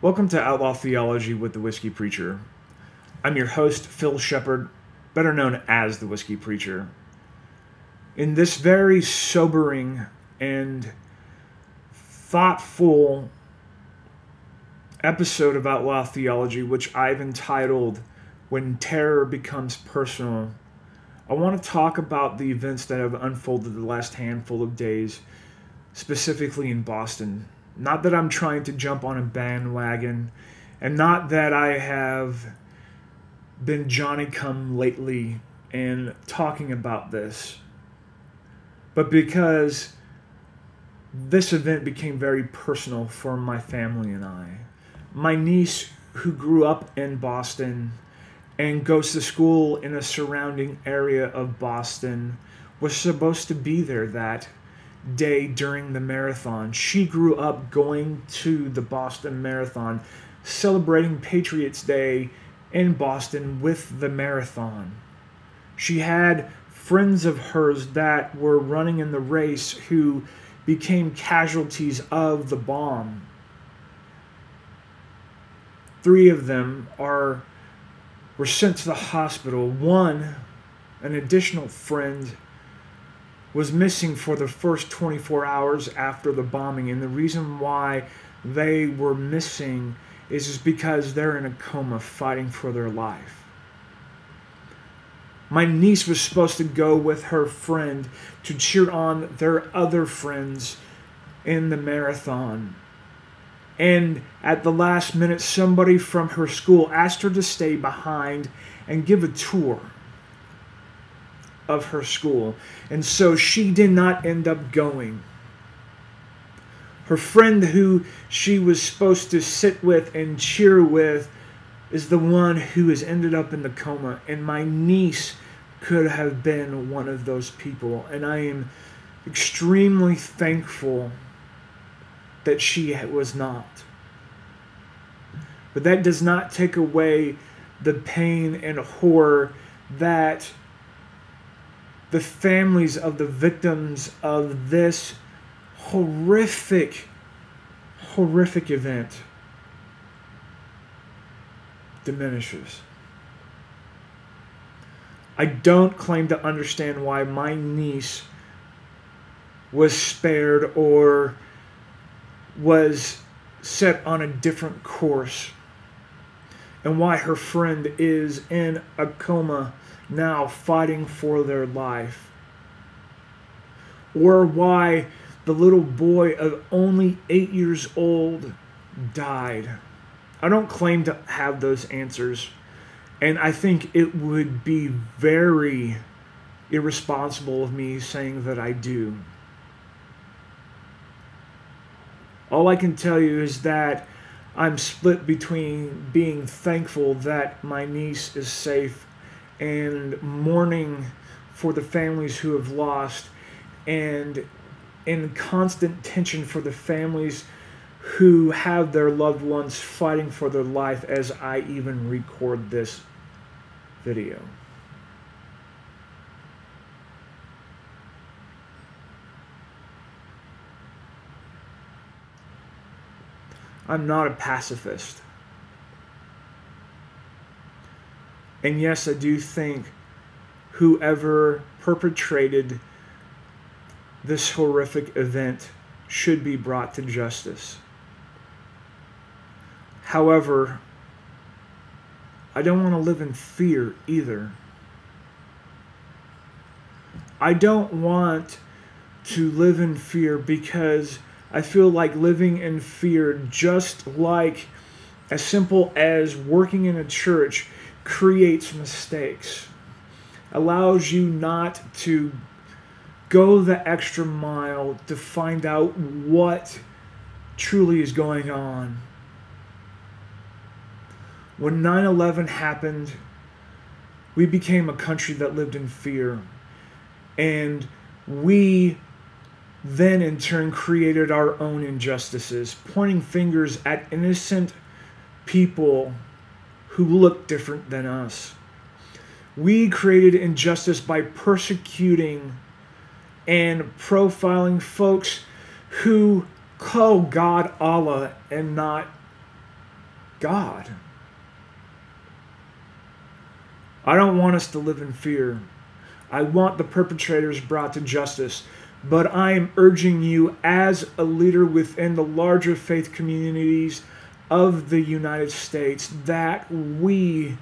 Welcome to Outlaw Theology with the Whiskey Preacher. I'm your host, Phil Shepard, better known as the Whiskey Preacher. In this very sobering and thoughtful episode of Outlaw Theology, which I've entitled When Terror Becomes Personal, I want to talk about the events that have unfolded the last handful of days, specifically in Boston. Not that I'm trying to jump on a bandwagon, and not that I have been Johnny-come-lately and talking about this, but because this event became very personal for my family and I. My niece, who grew up in Boston and goes to school in a surrounding area of Boston, was supposed to be there that day during the marathon. She grew up going to the Boston Marathon, celebrating Patriots Day in Boston with the marathon. She had friends of hers that were running in the race who became casualties of the bomb. 3 of them were sent to the hospital. One, an additional friend, was missing for the first 24 hours after the bombing, and the reason why they were missing is just because they're in a coma fighting for their life. My niece was supposed to go with her friend to cheer on their other friends in the marathon. And at the last minute, somebody from her school asked her to stay behind and give a tour of her school. And so she did not end up going. Her friend who she was supposed to sit with and cheer with is the one who has ended up in the coma. And my niece could have been one of those people. And I am extremely thankful that she was not. But that does not take away the pain and horror that the families of the victims of this horrific event diminishes. I don't claim to understand why my niece was spared or was set on a different course, and why her friend is in a coma now fighting for their life, or why the little boy of only 8 years old died. I don't claim to have those answers, and I think it would be very irresponsible of me saying that I do. All I can tell you is that I'm split between being thankful that my niece is safe and mourning for the families who have lost, and in constant tension for the families who have their loved ones fighting for their life as I even record this video. I'm not a pacifist. And yes, I do think whoever perpetrated this horrific event should be brought to justice. However, I don't want to live in fear either. I don't want to live in fear because I feel like living in fear, just like as simple as working in a church, creates mistakes, allows you not to go the extra mile to find out what truly is going on. When 9/11 happened, we became a country that lived in fear, and we then in turn created our own injustices, pointing fingers at innocent people who look different than us. We created injustice by persecuting and profiling folks who call God Allah and not God. I don't want us to live in fear. I want the perpetrators brought to justice. But I am urging you as a leader within the larger faith communities of the United States that we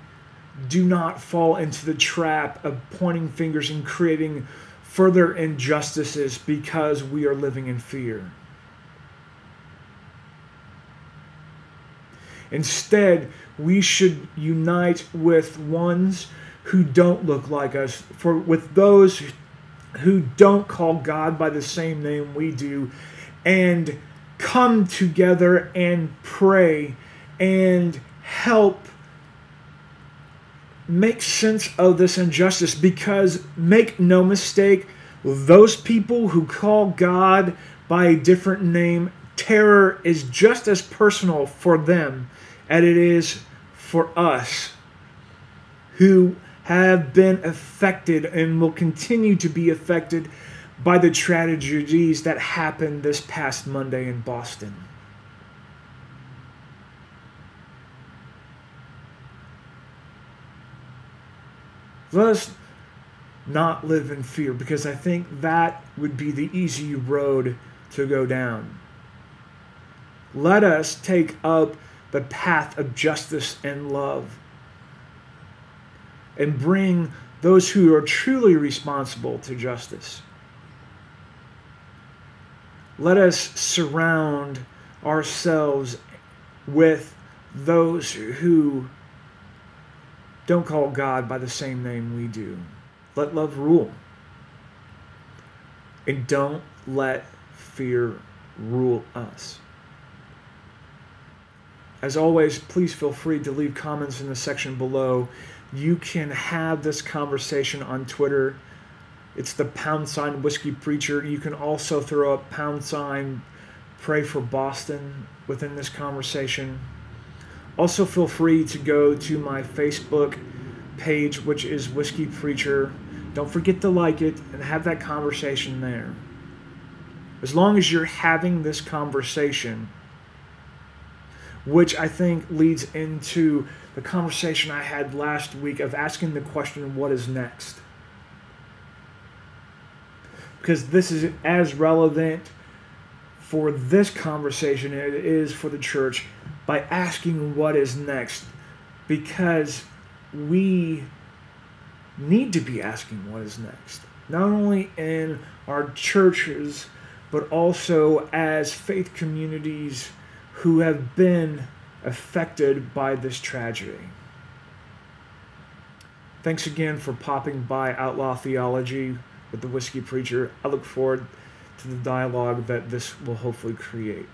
do not fall into the trap of pointing fingers and creating further injustices because we are living in fear. Instead, we should unite with ones who don't look like us, with those who don't call God by the same name we do, and come together and pray and help make sense of this injustice. Because make no mistake, those people who call God by a different name, terror is just as personal for them as it is for us who have been affected and will continue to be affected by the tragedies that happened this past Monday in Boston. Let us not live in fear, because I think that would be the easy road to go down. Let us take up the path of justice and love and bring those who are truly responsible to justice. Let us surround ourselves with those who don't call God by the same name we do. Let love rule. And don't let fear rule us. As always, please feel free to leave comments in the section below. You can have this conversation on Twitter. It's the # Whiskey Preacher. You can also throw up # Pray for Boston within this conversation. Also feel free to go to my Facebook page, which is Whiskey Preacher. Don't forget to like it and have that conversation there. As long as you're having this conversation, which I think leads into the conversation I had last week of asking the question, what is next? Because this is as relevant for this conversation as it is for the church, by asking what is next. Because we need to be asking what is next. Not only in our churches, but also as faith communities who have been affected by this tragedy. Thanks again for popping by Outlaw Theology with the Whiskey Preacher. I look forward to the dialogue that this will hopefully create.